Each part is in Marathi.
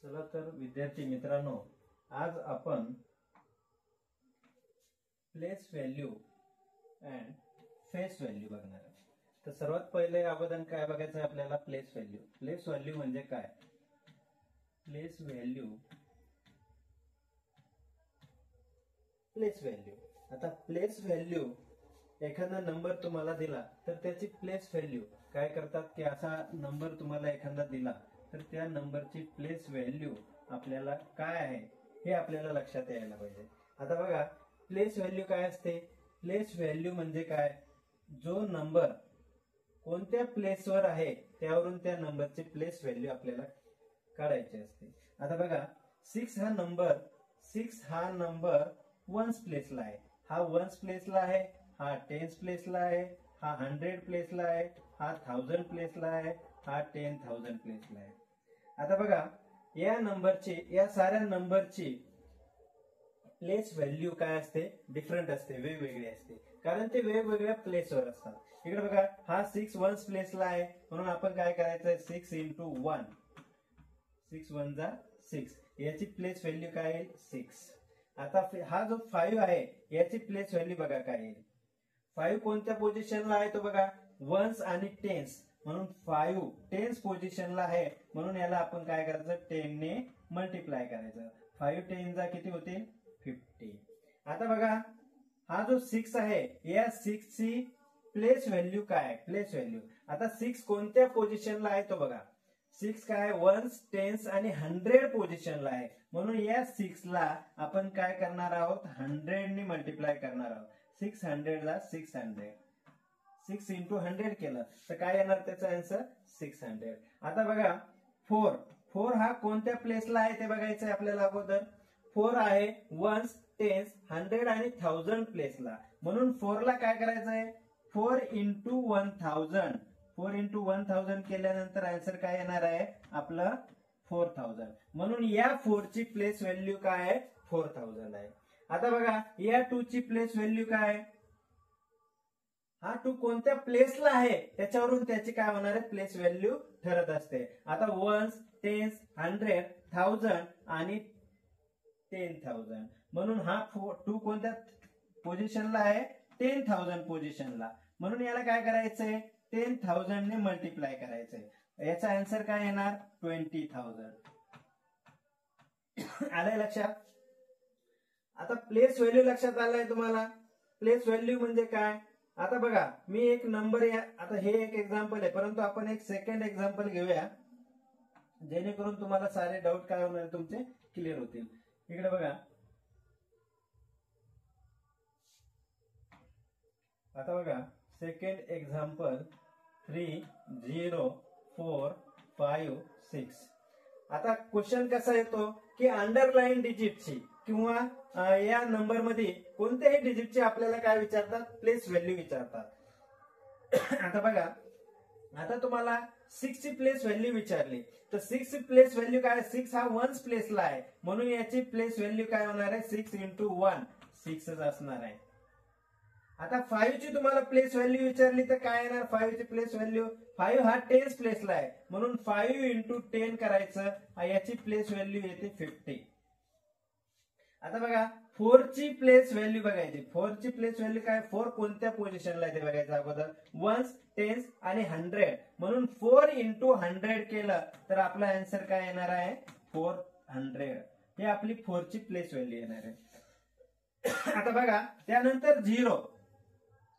चला तर विद्यार्थी मित्रांनो, आज आपण place value and face value बघणार आहोत. तर सर्वात पहिले अगोदर काय बघायचं आहे आपल्याला? Place value. प्लेस व्हॅल्यू म्हणजे काय? प्लेस व्हॅल्यू आता प्लेस व्हॅल्यू, एखादा नंबर तुम्हाला दिला तर त्याची प्लेस व्हॅल्यू काय करतात की असा नंबर तुम्हाला एखादा दिला तर त्या नंबरची प्लेस व्हॅल्यू आपल्याला काय आहे हे आपल्याला लक्षात यायला पाहिजे. आता बघा, प्लेस व्हॅल्यू काय असते? प्लेस व्हॅल्यू म्हणजे काय? जो नंबर कोणत्या प्लेसवर आहे त्यावरून त्या नंबरची प्लेस व्हॅल्यू आपल्याला काढायची असते. आता बघा, 6 हा नंबर वन्स प्लेसला आहे, हा वन्स प्लेसला आहे, हा टेन्स प्लेसला आहे, हा 100 प्लेसला आहे, हा 1000 प्लेसला आहे, हा 10,000 प्लेसला आहे. आता बघा, या साऱ्या नंबरची प्लेस व्हॅल्यू काय असते? डिफरंट असते, वेगवेगळी असते, कारण ते वेगवेगळ्या प्लेसवर असतात. इकडे बघा, हा 6 वन्स प्लेसला आहे म्हणून आपण काय करायचं? 6 into 1, 6 1 जा 6, याची प्लेस व्हॅल्यू काय आहे? 6. आता हा जो 5 आहे याची प्लेस व्हॅल्यू बघा काय आहे? 5 कोणत्या पोझिशनला आहे तो बघा? वन्स आणि टेन्स, म्हणून 5 टेन्स पोझिशनला आहे म्हणून याला आपण काय करायचं? 10 ने मल्टिप्लाय करायचं. 5 10 जा किती होते? 50. आता बघा, हा जो 6 आहे या 6 ची प्लेस व्हॅल्यू काय? प्लेस व्हॅल्यू आता 6 कोणत्या पोझिशनला आहे तो बघा? 6 काय? वन्स टेन्स आणि 100 पोझिशनला आहे म्हणून या 6 ला आपण काय करणार आहोत? 100 ने मल्टिप्लाय करणार आहोत. 600 ला 600, 6 into 100 केलं तर काय येणार त्याचा आन्सर? 600. आता बघा, 4 हा कोणत्या प्लेसला आहे ते बघायचं आहे आपल्याला अगोदर. 4 आहे वन्स टेन्स 100 आणि 1000 प्लेसला, म्हणून 4 ला काय करायचं आहे? 4 into 1000, 4 into 1000 केल्यानंतर आन्सर काय येणार आहे आपलं? 4000. म्हणून या 4 ची प्लेस व्हॅल्यू काय आहे? 4000 आहे. आता बघा, या 2 ची प्लेस व्हॅल्यू काय आहे? हा 2 कोणत्या प्लेसला आहे त्याच्यावरून त्याची काय होणार आहे? प्लेस व्हॅल्यू ठरत असते. आता वन्स टेन्स 100 1000 आणि 10,000, म्हणून हा 2 कोणत्या पोझिशनला आहे? 10,000 पोझिशनला, म्हणून याला काय करायचंय? 10,000 ने मल्टिप्लाय करायचंय. याचा आन्सर काय येणार? 20,000. आलंय लक्षात? आता प्लेस व्हॅल्यू लक्षात आलाय तुम्हाला? प्लेस व्हॅल्यू म्हणजे काय? आता बघा, मी एक नंबर आता हे एक एक्झाम्पल आहे, परंतु आपण एक सेकंड एक्झाम्पल घेऊया जेणेकरून तुम्हाला सारे डाऊट काय होणार तुमचे क्लिअर होतील. इकडे बघा, आता बघा, सेकंड एक्झाम्पल 3 0 4 5 6. आता क्वेश्चन कसा येतो की अंडरलाईन डिजिटची किंवा या नंबर मध्ये कोणत्याही डिजिटची आपल्याला काय विचारतात? प्लेस व्हॅल्यू विचारतात. आता बघा, आता तुम्हाला 6 ची प्लेस व्हॅल्यू विचारली तर 6 ची प्लेस व्हॅल्यू काय? 6 हा वन्स प्लेसला आहे म्हणून याची प्लेस व्हॅल्यू काय होणार आहे? 6 into 1, 6 असणार आहे. आता 5 ची तुम्हाला प्लेस व्हॅल्यू विचारली तर काय येणार? 5 ची प्लेस व्हॅल्यू, 5 हा टेन्स प्लेसला आहे म्हणून 5 into 10 करायचं, याची प्लेस व्हॅल्यू येते 50. आता बघा, 4 ची प्लेस व्हॅल्यू बघायची. 4 ची प्लेस व्हॅल्यू काय? 4 कोणत्या पोझिशनला आहे ते बघायचं अगोदर. वन्स टेन्स आणि 100, म्हणून 4 into 100 केलं तर आपला आन्सर काय येणार आहे? 400. हे आपली 4 ची प्लेस व्हॅल्यू येणार आहे. आता बघा, त्यानंतर 0.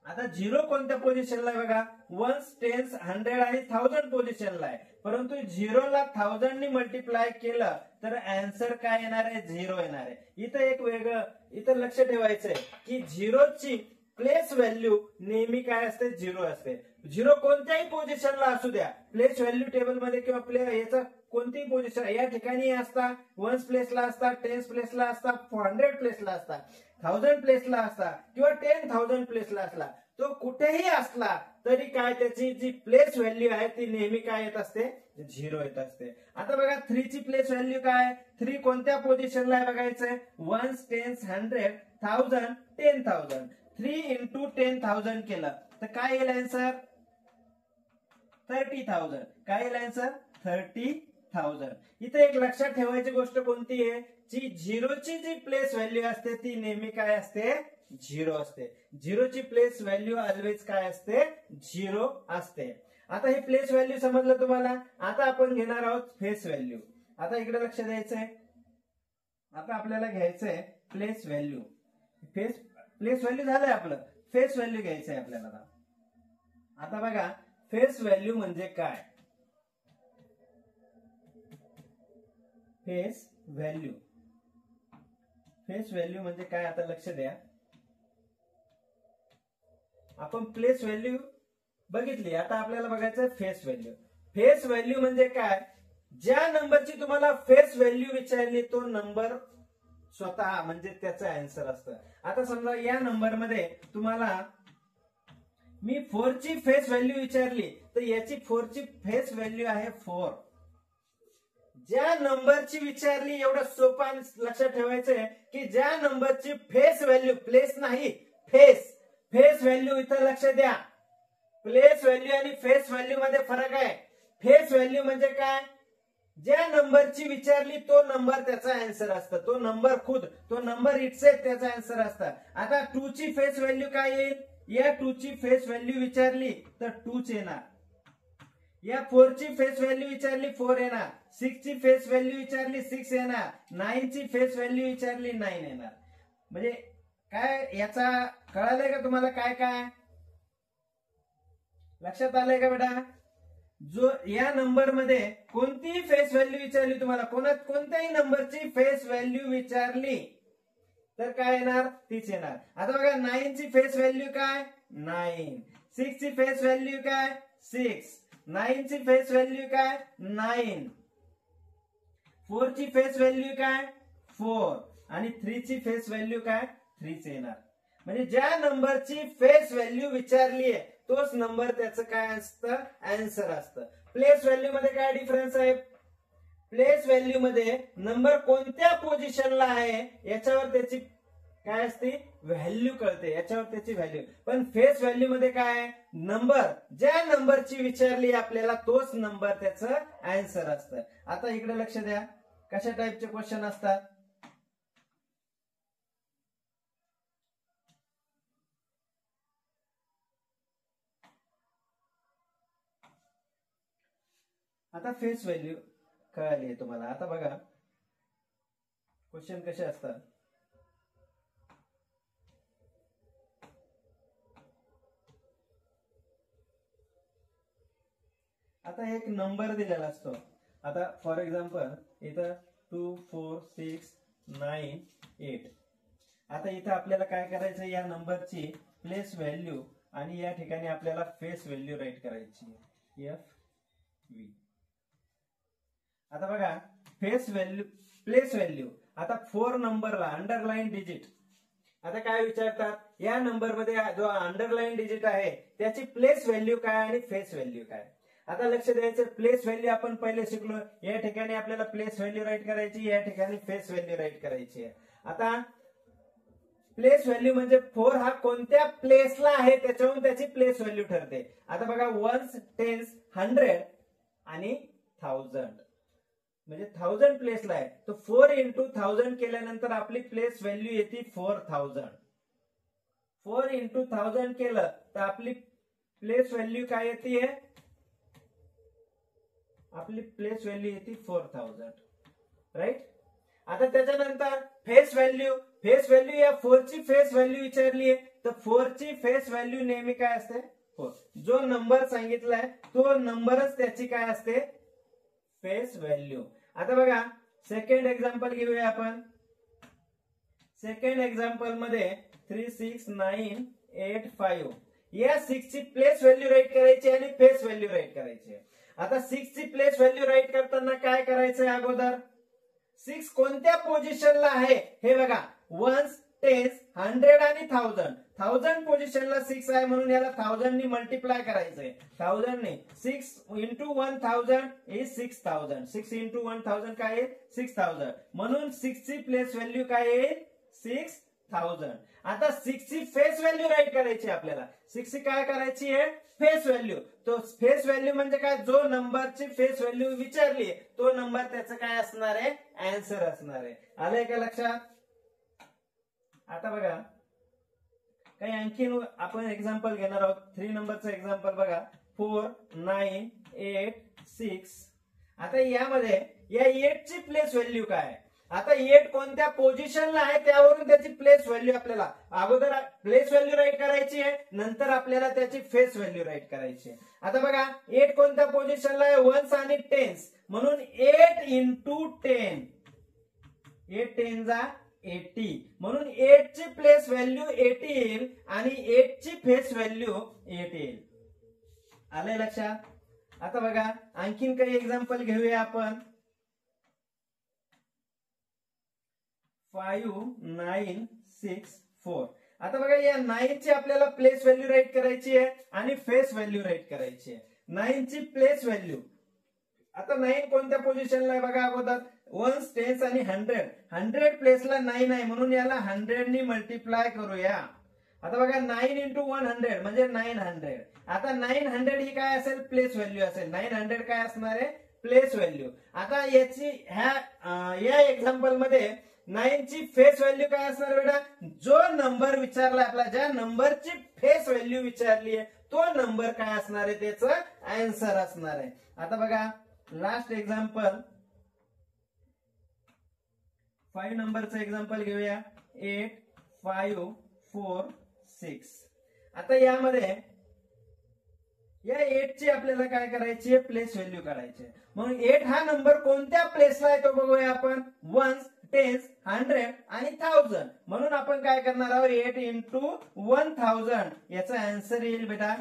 आता 0 कोणत्या पोझिशनला आहे बघा? वन्स टेन्स 100 आणि 1000 पोझिशनला आहे, परंतु 0 ला 1000 ने मल्टिप्लाय केलं तर आन्सर काय येणार आहे? 0 येणार आहे. इथं एक वेगळं इथं लक्ष ठेवायचंय की 0 ची प्लेस व्हॅल्यू नेहमी काय असते? 0 असते. 0 कोणत्याही पोझिशनला असू द्या, प्लेस व्हॅल्यू टेबल मध्ये किंवा याचा कोणतीही पोझिशन या ठिकाणी असता, वन्स प्लेसला असता, टेन्स प्लेसला असता, 100 प्लेसला असता, 1000 प्लेसला असता किंवा 10,000 प्लेसला असला, तो कुठेही असला तरी काय त्याची जी प्लेस व्हॅल्यू आहे ती नेहमी काय येत असते? 0 येत असते. आता बघा, 3 ची प्लेस व्हॅल्यू काय? 3 कोणत्या पोझिशनला आहे बघायचंय? वन्स टेन्स 100 1000 10,000, 3 into 10,000 केलं तर काय येईल आन्सर? 30,000. काय येईल आन्सर? 30,000. 1000. इथे एक लक्षात ठेवायची गोष्ट कोणती आहे, जी झिरोची जी प्लेस व्हॅल्यू असते ती नेहमी काय असते, झिरो असते. झिरोची प्लेस व्हॅल्यू ऑलवेज काय असते, झिरो असते. आता हे प्लेस व्हॅल्यू समजलं तुम्हाला. आता आपण घेणार आहोत फेस व्हॅल्यू. आता इकडे लक्ष द्यायचंय. आता आपल्याला घ्यायचंय प्लेस व्हॅल्यू. प्लेस व्हॅल्यू झालंय आपलं, फेस व्हॅल्यू घ्यायचंय आपल्याला. आता बघा फेस व्हॅल्यू म्हणजे काय. फेस व्हॅल्यू, फेस व्हॅल्यू म्हणजे काय, आता लक्ष द्या. आपण प्लेस व्हॅल्यू बघितली, आता आपल्याला बघायचं फेस व्हॅल्यू. फेस व्हॅल्यू म्हणजे काय, ज्या नंबरची तुम्हाला फेस व्हॅल्यू विचारली तो नंबर स्वतः म्हणजे त्याचं आन्सर असतं. आता समजा या नंबर मध्ये तुम्हाला मी 4 ची फेस व्हॅल्यू विचारली, तर याची 4 ची फेस व्हॅल्यू आहे 4. ज्या नंबरची विचारली, एवढं सोपं लक्षात ठेवायचंय की ज्या नंबरची फेस व्हॅल्यू, प्लेस नाही फेस, फेस व्हॅल्यू इथं लक्ष द्या. प्लेस व्हॅल्यू आणि फेस व्हॅल्यू मध्ये फरक आहे. फेस व्हॅल्यू म्हणजे काय, ज्या नंबरची विचारली तो नंबर त्याचा आन्सर असतं. तो नंबर खुद, तो नंबर इटसेल्फ त्याचा आन्सर असतं. आता 2 ची फेस व्हॅल्यू काय येईल, या 2 ची फेस व्हॅल्यू विचारली तर 2च येणार. या 4 ची फेस व्हॅल्यू विचारली 4 येणार. 6 ची फेस व्हॅल्यू विचारली 6 येणार. 9 ची फेस व्हॅल्यू विचारली 9 येणार. म्हणजे काय, याचा कळालंय का तुम्हाला काय काय लक्षात आलंय का बेटा. जो या नंबर मध्ये कोणतीही फेस व्हॅल्यू विचारली तुम्हाला, कोणत्याही नंबरची फेस व्हॅल्यू विचारली तर काय येणार, तीच येणार. आता बघा 9 ची फेस व्हॅल्यू काय, 9. 6 ची फेस व्हॅल्यू काय, 6. 9 ची फेस व्हॅल्यू काय, 9. 4 ची फेस व्हॅल्यू काय, 4. आणि 3 ची फेस व्हॅल्यू काय, 3च येणार. म्हणजे ज्या नंबरची फेस व्हॅल्यू विचारली आहे तोच नंबर त्याचं काय असतं, आन्सर असतं. प्लेस व्हॅल्यू मध्ये काय डिफरन्स आहे, प्लेस व्हॅल्यू मध्ये नंबर कोणत्या पोझिशनला आहे याच्यावर त्याची काय असते, व्हॅल्यू कळते, याच्यावर त्याची व्हॅल्यू. पण फेस व्हॅल्यू मध्ये काय, नंबर ज्या नंबरची विचारली आपल्याला तोच नंबर त्याचं आन्सर असतं. आता इकडे लक्ष द्या, कशा टाईपचे क्वेश्चन असतात. आता फेस व्हॅल्यू कळाली आहे तुम्हाला. आता बघा क्वेश्चन कसे असतात. आता एक नंबर दिलेला असतो. आता फॉर एक्झाम्पल इथं 2 4 6 9 8. आता इथं आपल्याला काय करायचं, या नंबरची प्लेस व्हॅल्यू आणि या ठिकाणी आपल्याला फेस व्हॅल्यू राईट करायची, FV. आता बघा फेस व्हॅल्यू, प्लेस व्हॅल्यू. आता 4 नंबरला अंडरलाईन डिजिट. आता काय विचारतात, या नंबर मध्ये जो अंडरलाईन डिजिट आहे त्याची प्लेस व्हॅल्यू काय आणि फेस व्हॅल्यू काय. आता लक्ष द्यायचं, प्लेस व्हॅल्यू आपण पहिले शिकलो. या ठिकाणी आपल्याला प्लेस व्हॅल्यू राईट करायची, या ठिकाणी फेस व्हॅल्यू राईट करायची आहे. आता प्लेस व्हॅल्यू म्हणजे 4 हा कोणत्या प्लेसला आहे त्याच्यावरून त्याची प्लेस व्हॅल्यू ठरते. आता बघा 1s 10s 100 आणि 1000 म्हणजे 1000 प्लेसला आहे. तर 4 into 1000 केल्यानंतर आपली प्लेस व्हॅल्यू येते 4000. 4 into 1000 केलं तर आपली प्लेस व्हॅल्यू काय येते, आपली प्लेस व्हॅल्यू येते 4000. राईट. आता त्याच्यानंतर फेस व्हॅल्यू. फेस व्हॅल्यू या 4 ची फेस व्हॅल्यू विचारली आहे तर 4 ची फेस व्हॅल्यू नेहमी काय असते, 4. जो नंबर सांगितलाय तो नंबरच त्याची काय असते, फेस व्हॅल्यू. आता बघा सेकंड एक्झाम्पल घेऊया आपण. सेकंड एक्झाम्पल मध्ये 3 6 9 8 5. या 6 ची प्लेस व्हॅल्यू राईट करायची आणि फेस व्हॅल्यू राईट करायची. आता 6 ची प्लेस व्हॅल्यू राईट करताना काय करायचंय, अगोदर 6 कोणत्या पोझिशनला आहे हे बघा. 1s 10s 100 आणि 1000. 1000 पोझिशनला 6 आहे म्हणून याला 1000 नी मल्टिप्लाय करायचंय. 1000 ने 6 into 1000 is 6000. 6 into 1000 काय आहे, 6000. म्हणून 6 ची प्लेस व्हॅल्यू काय येईल, 6000. आता 6 ची फेस व्हॅल्यू राईट करायची आपल्याला. 6 ची काय करायची आहे, फेस व्हॅल्यू. तो फेस व्हॅल्यू म्हणजे काय, जो नंबरची फेस व्हॅल्यू विचारली तो नंबर त्याचं काय असणार आहे, आन्सर असणार आहे. आलंय का लक्षात. आता बघा काही आणखीन आपण एक्झाम्पल घेणार आहोत. 3 नंबरचं एक्झाम्पल बघा, 4 9 8 6. आता यामध्ये या 8 ची प्लेस व्हॅल्यू काय आहे. आता 8 कोणत्या पोझिशनला आहे त्यावरून त्याची प्लेस व्हॅल्यू आपल्याला अगोदर प्लेस व्हॅल्यू राईट करायची आहे, नंतर आपल्याला त्याची फेस व्हॅल्यू राईट करायची आहे. आता बघा 8 कोणत्या पोझिशनला आहे, वन्स आणि टेन्स, म्हणून 8 into 10, 8 10 जा 80, म्हणून 8 ची प्लेस व्हॅल्यू 80 येईल आणि 8 ची फेस व्हॅल्यू 8 येईल. आलंय लक्षात. आता बघा आणखीन काही एक्झाम्पल घेऊया आपण. 5 9 6 4. आता बघा या 9 ची आपल्याला प्लेस व्हॅल्यू राईट करायची आहे आणि फेस व्हॅल्यू राईट करायची आहे. 9 ची प्लेस व्हॅल्यू, आता 9 कोणत्या पोझिशनला आहे बघा अगोदर, वन्स टेन्स आणि 100. 100 प्लेसला 9 आहे म्हणून याला 100 नी मल्टिप्लाय करूया. आता बघा 9 into 100 म्हणजे 900. आता 900 ही काय असेल, प्लेस व्हॅल्यू असेल. 900 काय असणार आहे, प्लेस व्हॅल्यू. आता याची या एक्झाम्पल मध्ये 9 ची फेस व्हॅल्यू काय असणार बेटा, जो नंबर विचारला आपला, ज्या नंबरची फेस व्हॅल्यू विचारली आहे तो नंबर काय असणार आहे, त्याचं आन्सर असणार आहे. आता बघा लास्ट एक्झाम्पल 5 नंबरचं एक्झाम्पल घेऊया, 8 5 4 6. आता यामध्ये या 8 ची आपल्याला काय करायची आहे, प्लेस व्हॅल्यू काढायची आहे. म्हणून 8 हा नंबर कोणत्या प्लेसला आहे तो बघूया आपण, वन्स टेन्स 100 आणि 1000. म्हणून आपण काय करणार आहोत, 8 into 1000, याचा आन्सर येईल बेटा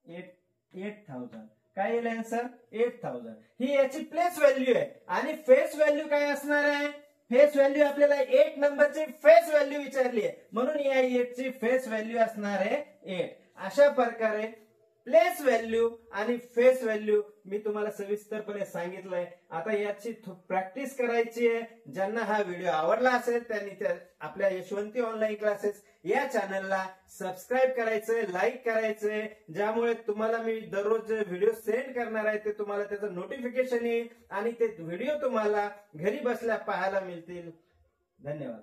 8000. काय येईल आन्सर, 8000. ही याची प्लेस व्हॅल्यू आहे. आणि फेस व्हॅल्यू काय असणार आहे, फेस व्हॅल्यू आपल्याला 8 नंबरची फेस व्हॅल्यू विचारली आहे म्हणून या 8 ची फेस व्हॅल्यू असणार आहे 8. अशा प्रकारे प्लेस व्हॅल्यू आणि फेस व्हॅल्यू मी तुम्हाला सविस्तरपणे सांगितलंय. आता याची प्रॅक्टिस करायची आहे. ज्यांना हा व्हिडिओ आवडला असेल त्यांनी आपल्या यशवंती ऑनलाईन क्लासेस या चॅनलला सबस्क्राईब करायचंय, लाईक करायचंय, ज्यामुळे तुम्हाला मी दररोज जे व्हिडिओ सेंड करणार आहे ते तुम्हाला त्याचं नोटिफिकेशन येईल आणि ते व्हिडिओ तुम्हाला घरी बसल्या पाहायला मिळतील. धन्यवाद.